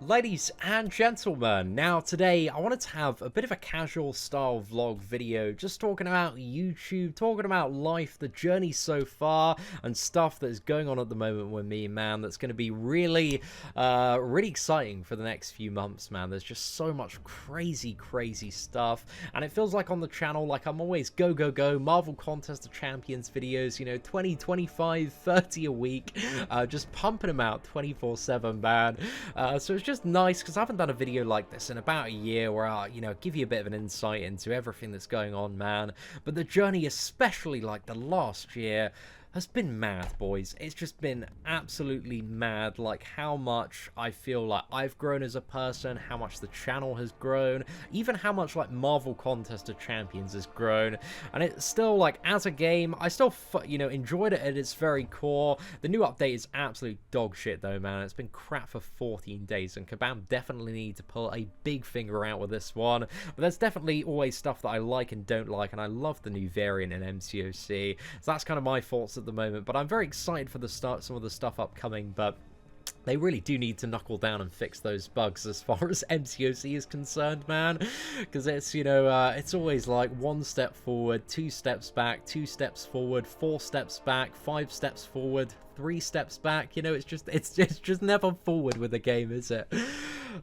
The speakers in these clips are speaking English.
Ladies and gentlemen, now today I wanted to have a bit of a casual style vlog video, just talking about YouTube, talking about life, the journey so far, and stuff that is going on at the moment with me, man, that's going to be really exciting for the next few months, man. There's just so much crazy stuff, and it feels like on the channel, like I'm always go, Marvel Contest of Champions videos, you know, 20, 25, 30 a week, just pumping them out 24/7, man. So it's just nice because I haven't done a video like this in about a year where I, you know, give you a bit of an insight into everything that's going on, man. But the journey, especially like the last year, has been mad, boys. It's just been absolutely mad, like how much I feel like I've grown as a person, how much the channel has grown, even how much like Marvel Contest of Champions has grown. And it's still like, as a game, I still, you know, enjoyed it at its very core. The new update is absolute dog shit though, man. It's been crap for 14 days, and Kabam definitely need to pull a big finger out with this one. But there's definitely always stuff that I like and don't like, and I love the new variant in MCOC. So that's kind of my thoughts at the moment, but I'm very excited for some of the stuff upcoming, but they really do need to knuckle down and fix those bugs as far as MCOC is concerned, man, because it's, you know, it's always like 1 step forward, 2 steps back, 2 steps forward, 4 steps back, 5 steps forward, 3 steps back. You know, it's just never forward with the game, is it?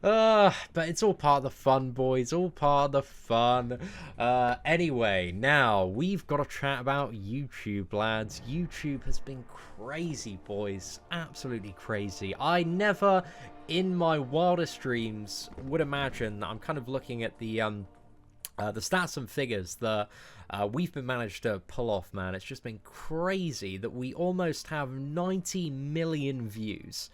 But it's all part of the fun, boys, all part of the fun. Anyway, now we've got to chat about YouTube, lads. YouTube has been crazy, boys, absolutely crazy. I never in my wildest dreams would imagine. I'm kind of looking at the stats and figures that we've been managed to pull off, man. It's just been crazy that we almost have 90 million views.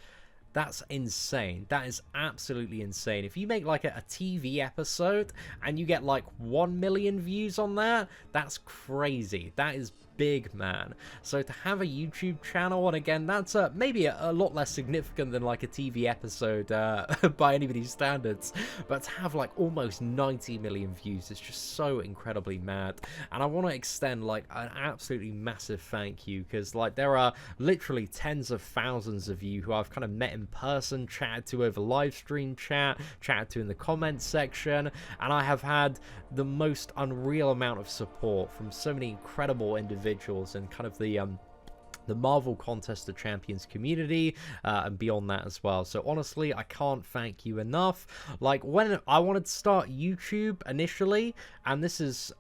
That's insane. That is absolutely insane. If you make like a TV episode and you get like 1 million views on that, that's crazy. That is big, man. So to have a YouTube channel, and again, that's maybe a lot less significant than like a TV episode by anybody's standards, but to have like almost 90 million views is just so incredibly mad. And I want to extend like an absolutely massive thank you, because like there are literally tens of thousands of you who I've kind of met in person, chatted to over live stream chatted to in the comments section, and I have had the most unreal amount of support from so many incredible individuals and kind of the Marvel Contest of Champions community and beyond that as well. So honestly, I can't thank you enough. Like when I wanted to start YouTube initially, and this is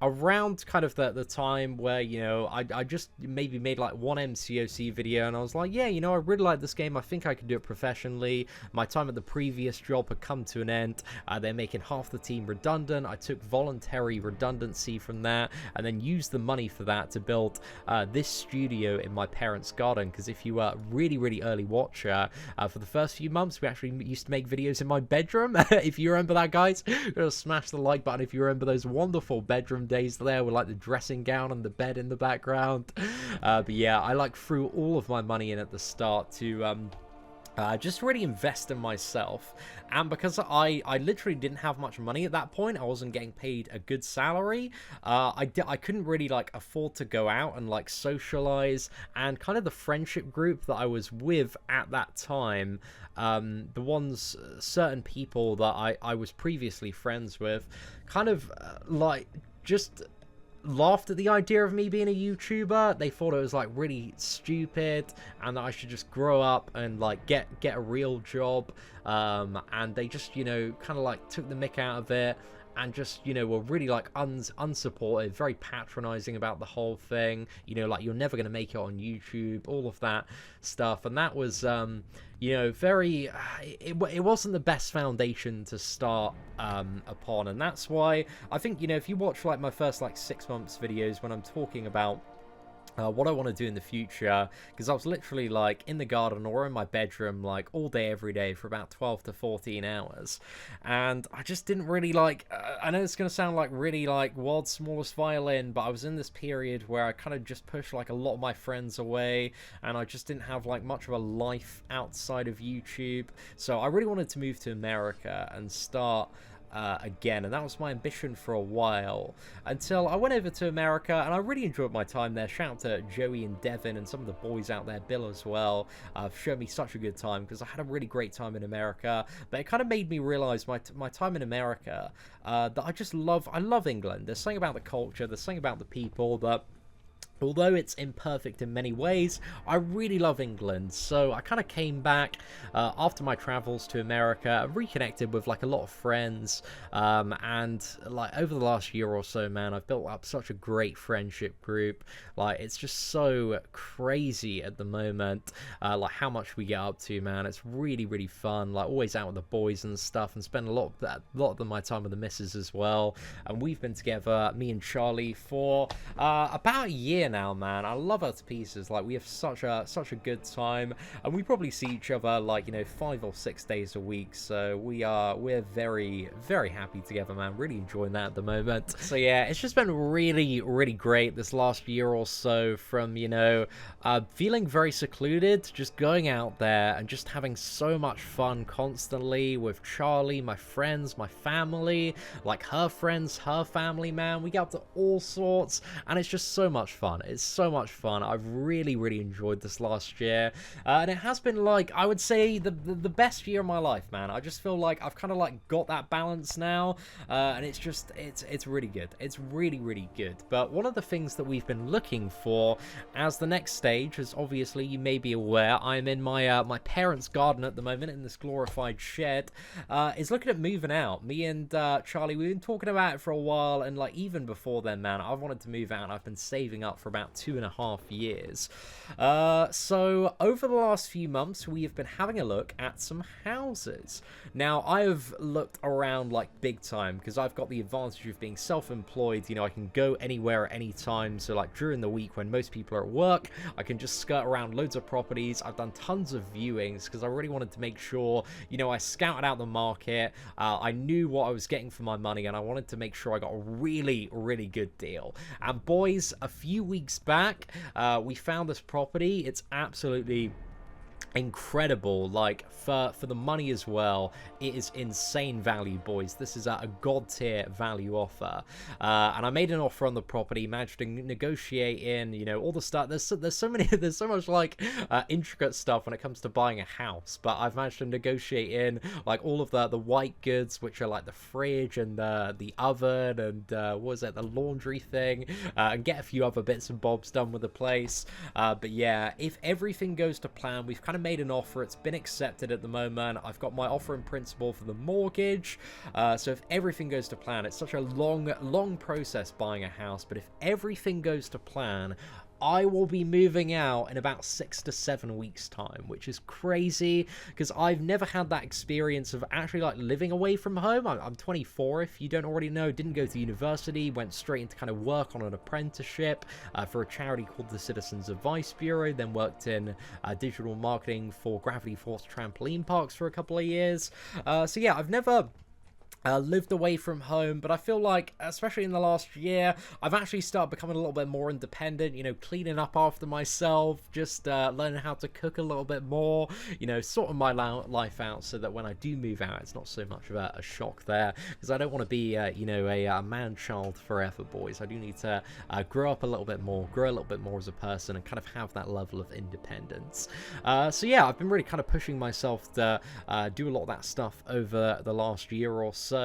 around kind of the time where, you know, I just maybe made like one MCOC video, and I was like, yeah, you know, I really like this game, I think I can do it professionally. My time at the previous job had come to an end. They're making half the team redundant. I took voluntary redundancy from that and then used the money for that to build this studio in my parents' garden, because if you were a really early watcher, for the first few months we actually used to make videos in my bedroom. If you remember that, guys, smash the like button if you remember those wonderful bedroom days there with like the dressing gown and the bed in the background. But yeah, I like threw all of my money in at the start to just really invest in myself. And because I literally didn't have much money at that point, I wasn't getting paid a good salary, I couldn't really like afford to go out and like socialize, and kind of the friendship group that I was with at that time, the ones, certain people that I was previously friends with, kind of like just laughed at the idea of me being a YouTuber. They thought it was like really stupid and that I should just grow up and like get a real job, and they just, you know, kind of like took the mick out of it, and just, you know, were really like unsupportive, very patronizing about the whole thing, you know, like you're never going to make it on YouTube, all of that stuff. And that was you know, very it wasn't the best foundation to start upon. And that's why I think, you know, if you watch like my first like 6 months videos when I'm talking about what I want to do in the future, because I was literally like in the garden or in my bedroom like all day every day for about 12 to 14 hours, and I just didn't really like I know it's gonna sound like really like world's smallest violin, but I was in this period where I kind of just pushed like a lot of my friends away, and I just didn't have like much of a life outside of YouTube. So I really wanted to move to America and start again, and that was my ambition for a while, until I went over to America, and I really enjoyed my time there. Shout out to Joey and Devin and some of the boys out there, Bill as well, showed me such a good time, because I had a really great time in America. But it kind of made me realize my time in America, that I love England. There's something about the culture, there's something about the people that, although it's imperfect in many ways, I really love England. So I kind of came back after my travels to America, reconnected with like a lot of friends, and like over the last year or so, man, I've built up such a great friendship group. Like, it's just so crazy at the moment, like how much we get up to, man. It's really, really fun. Like, always out with the boys and stuff, and spend a lot of my time with the missus as well. And we've been together, me and Charlie, for about a year now, man. I love her to pieces. Like, we have such a good time, and we probably see each other like, you know, 5 or 6 days a week. So we're very, very happy together, man. Really enjoying that at the moment. So yeah, it's just been really, really great this last year or so, from, you know, feeling very secluded, just going out there and just having so much fun constantly with Charlie, my friends, my family, like her friends, her family, man. We get up to all sorts, and it's just so much fun. It's so much fun. I've really, really enjoyed this last year, and it has been, like, I would say the best year of my life, man. I just feel like I've kind of like got that balance now, and it's just it's really good. It's really, really good. But one of the things that we've been looking for as the next stage, as obviously you may be aware, I'm in my my parents' garden at the moment in this glorified shed, is looking at moving out. Me and Charlie, we've been talking about it for a while, and like even before then, man, I've wanted to move out, and I've been saving up for about 2.5 years. So over the last few months, we have been having a look at some houses. Now, I have looked around like big time, because I've got the advantage of being self-employed. You know, I can go anywhere at any time. So like during the week when most people are at work, I can just skirt around loads of properties. I've done tons of viewings because I really wanted to make sure, you know, I scouted out the market. I knew what I was getting for my money, and I wanted to make sure I got a really, really good deal. And boys, a few weeks back, we found this property. It's absolutely incredible, like for the money as well. It is insane value, boys. This is a god tier value offer, and I made an offer on the property, managed to negotiate in, you know, all the stuff. There's so much like intricate stuff when it comes to buying a house, but I've managed to negotiate in like all of the white goods, which are like the fridge and the oven and what was it, the laundry thing, and get a few other bits and bobs done with the place. But yeah, if everything goes to plan, we've kind of made an offer. It's been accepted at the moment. I've got my offer in principle for the mortgage. So if everything goes to plan, it's such a long process buying a house, but if everything goes to plan, I will be moving out in about 6 to 7 weeks time, which is crazy because I've never had that experience of actually like living away from home. I'm 24, if you don't already know. Didn't go to university, went straight into kind of work on an apprenticeship for a charity called the Citizens Advice Bureau, then worked in digital marketing for Gravity Force trampoline parks for a couple of years. So yeah, I've never lived away from home, but I feel like, especially in the last year, I've actually started becoming a little bit more independent, you know, cleaning up after myself, just learning how to cook a little bit more, you know, sorting my life out so that when I do move out, it's not so much of a shock there, because I don't want to be, you know, a man-child forever, boys. I do need to grow up a little bit more, grow a little bit more as a person, and kind of have that level of independence. So yeah, I've been really kind of pushing myself to do a lot of that stuff over the last year or so.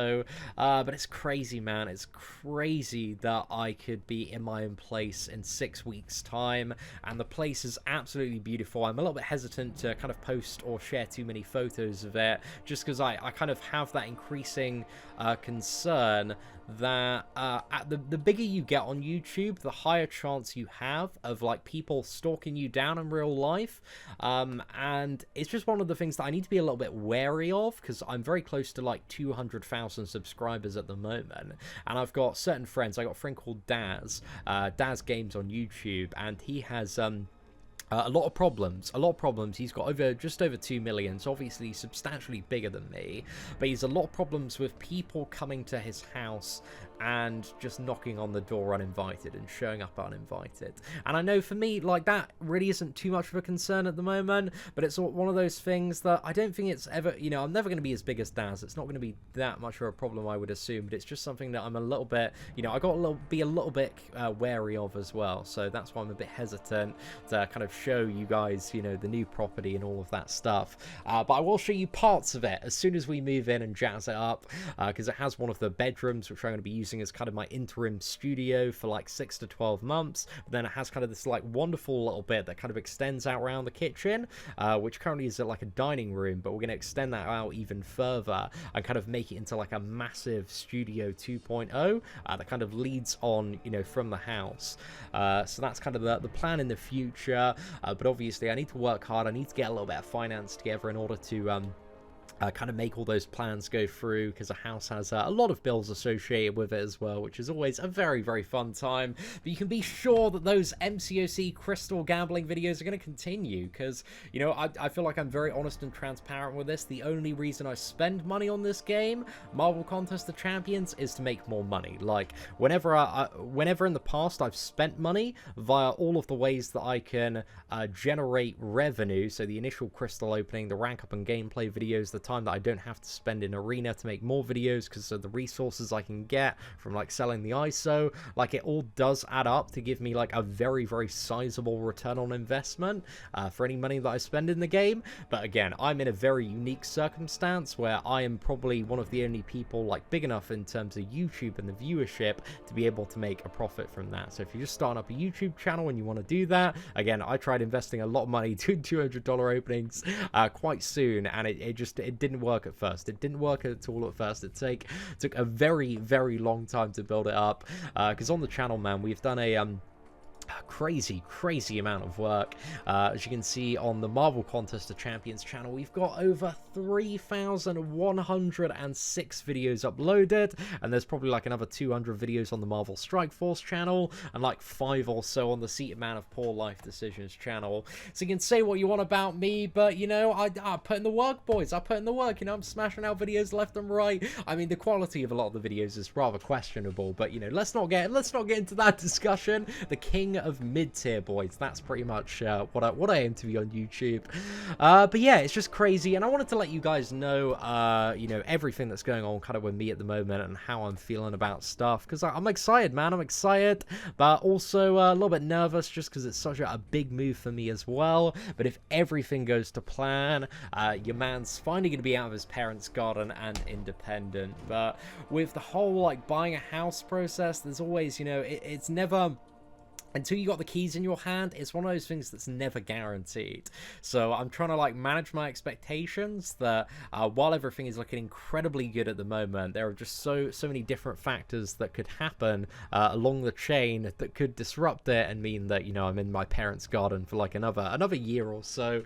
But it's crazy, man. It's crazy that I could be in my own place in 6 weeks time, and the place is absolutely beautiful. I'm a little bit hesitant to kind of post or share too many photos of it, just because I kind of have that increasing concern that the bigger you get on YouTube, the higher chance you have of like people stalking you down in real life, and it's just one of the things that I need to be a little bit wary of, because I'm very close to like 200,000 subscribers at the moment, and I've got certain friends. I got a friend called Daz Games on YouTube, and he has a lot of problems. He's got just over 2 million, so obviously substantially bigger than me, but he's a lot of problems with people coming to his house and just knocking on the door uninvited and showing up uninvited. And I know for me, like, that really isn't too much of a concern at the moment, but it's one of those things that I don't think it's ever, you know, I'm never going to be as big as Daz. It's not going to be that much of a problem, I would assume, but it's just something that I'm a little bit, you know, I got to be a little bit wary of as well. So that's why I'm a bit hesitant to kind of show you guys, you know, the new property and all of that stuff. But I will show you parts of it as soon as we move in and jazz it up, because it has one of the bedrooms which I'm going to be using as kind of my interim studio for like 6 to 12 months. But then it has kind of this like wonderful little bit that kind of extends out around the kitchen, which currently is like a dining room, but we're going to extend that out even further and kind of make it into like a massive studio 2.0 that kind of leads on, you know, from the house. So that's kind of the plan in the future, but obviously I need to work hard. I need to get a little bit of finance together in order to kind of make all those plans go through, because a house has a lot of bills associated with it as well, which is always a very, very fun time. But you can be sure that those MCOC crystal gambling videos are going to continue, because, you know, I feel like I'm very honest and transparent with this. The only reason I spend money on this game, Marvel Contest of Champions, is to make more money. Like, whenever in the past I've spent money via all of the ways that I can generate revenue, so the initial crystal opening, the rank up and gameplay videos, the time that I don't have to spend in arena to make more videos because of the resources I can get from like selling the ISO, like it all does add up to give me like a very, very sizable return on investment for any money that I spend in the game. But again, I'm in a very unique circumstance where I am probably one of the only people like big enough in terms of YouTube and the viewership to be able to make a profit from that. So if you're just starting up a YouTube channel and you want to do that, again, I tried investing a lot of money to $200 openings quite soon, and it didn't work at first. It didn't work at all at first. It took a very, very long time to build it up, because on the channel, man, we've done a crazy amount of work. As you can see on the Marvel Contest of Champions channel, we've got over 3,106 videos uploaded, and there's probably like another 200 videos on the Marvel Strike Force channel, and like 5 or so on the Seatin Man of Poor Life Decisions channel. So you can say what you want about me, but you know, I put in the work, boys. I put in the work. You know, I'm smashing out videos left and right. I mean, the quality of a lot of the videos is rather questionable, but you know, let's not get into that discussion. The king of mid-tier, boys. That's pretty much what I aim to be on YouTube. But yeah, it's just crazy, and I wanted to let you guys know, you know, everything that's going on kind of with me at the moment and how I'm feeling about stuff, because I'm excited, man. I'm excited, but also a little bit nervous just because it's such a big move for me as well. But if everything goes to plan, your man's finally going to be out of his parents' garden and independent. But with the whole like buying a house process, there's always, you know, it's never, until you got the keys in your hand, it's one of those things that's never guaranteed. So I'm trying to like manage my expectations that while everything is looking incredibly good at the moment, there are just so many different factors that could happen along the chain that could disrupt it and mean that, you know, I'm in my parents' garden for like another year or so.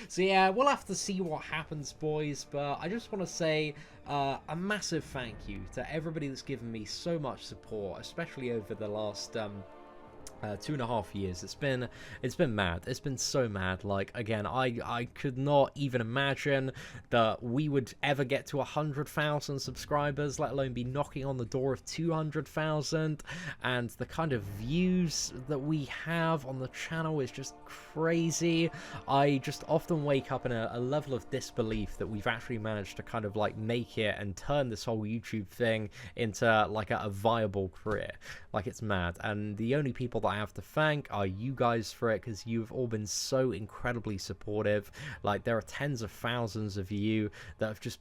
So yeah, we'll have to see what happens, boys. But I just want to say a massive thank you to everybody that's given me so much support, especially over the last 2.5 years. It's been mad. It's been so mad. Like, again, I could not even imagine that we would ever get to 100,000 subscribers, let alone be knocking on the door of 200,000. And the kind of views that we have on the channel is just crazy. I just often wake up in a level of disbelief that we've actually managed to kind of like make it and turn this whole YouTube thing into like a viable career. Like, it's mad. And the only people that I have to thank are you guys for it, because you've all been so incredibly supportive. Like, there are tens of thousands of you that have just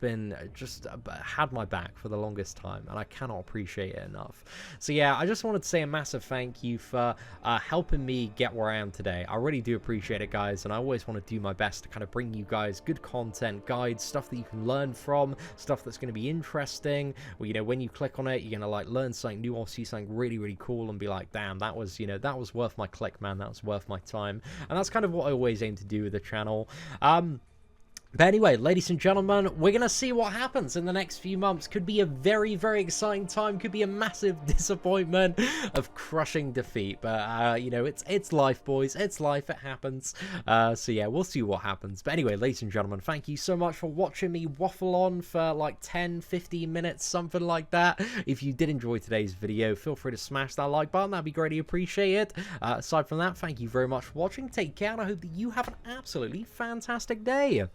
had my back for the longest time, and I cannot appreciate it enough. So yeah, I just wanted to say a massive thank you for helping me get where I am today. I really do appreciate it, guys, and I always want to do my best to kind of bring you guys good content, guides, stuff that you can learn from, stuff that's going to be interesting. Well, you know, when you click on it, you're gonna like learn something new or see something really cool and be like, damn, that was, you know, that was worth my click, man. That was worth my time. And that's kind of what I always aim to do with the channel. But anyway, ladies and gentlemen, we're going to see what happens in the next few months. Could be a very, very exciting time. Could be a massive disappointment of crushing defeat. But, you know, it's life, boys. It's life. It happens. So, yeah, we'll see what happens. But anyway, ladies and gentlemen, thank you so much for watching me waffle on for like 10, 15 minutes, something like that. If you did enjoy today's video, feel free to smash that like button. That'd be greatly appreciated. Aside from that, thank you very much for watching. Take care, and I hope that you have an absolutely fantastic day.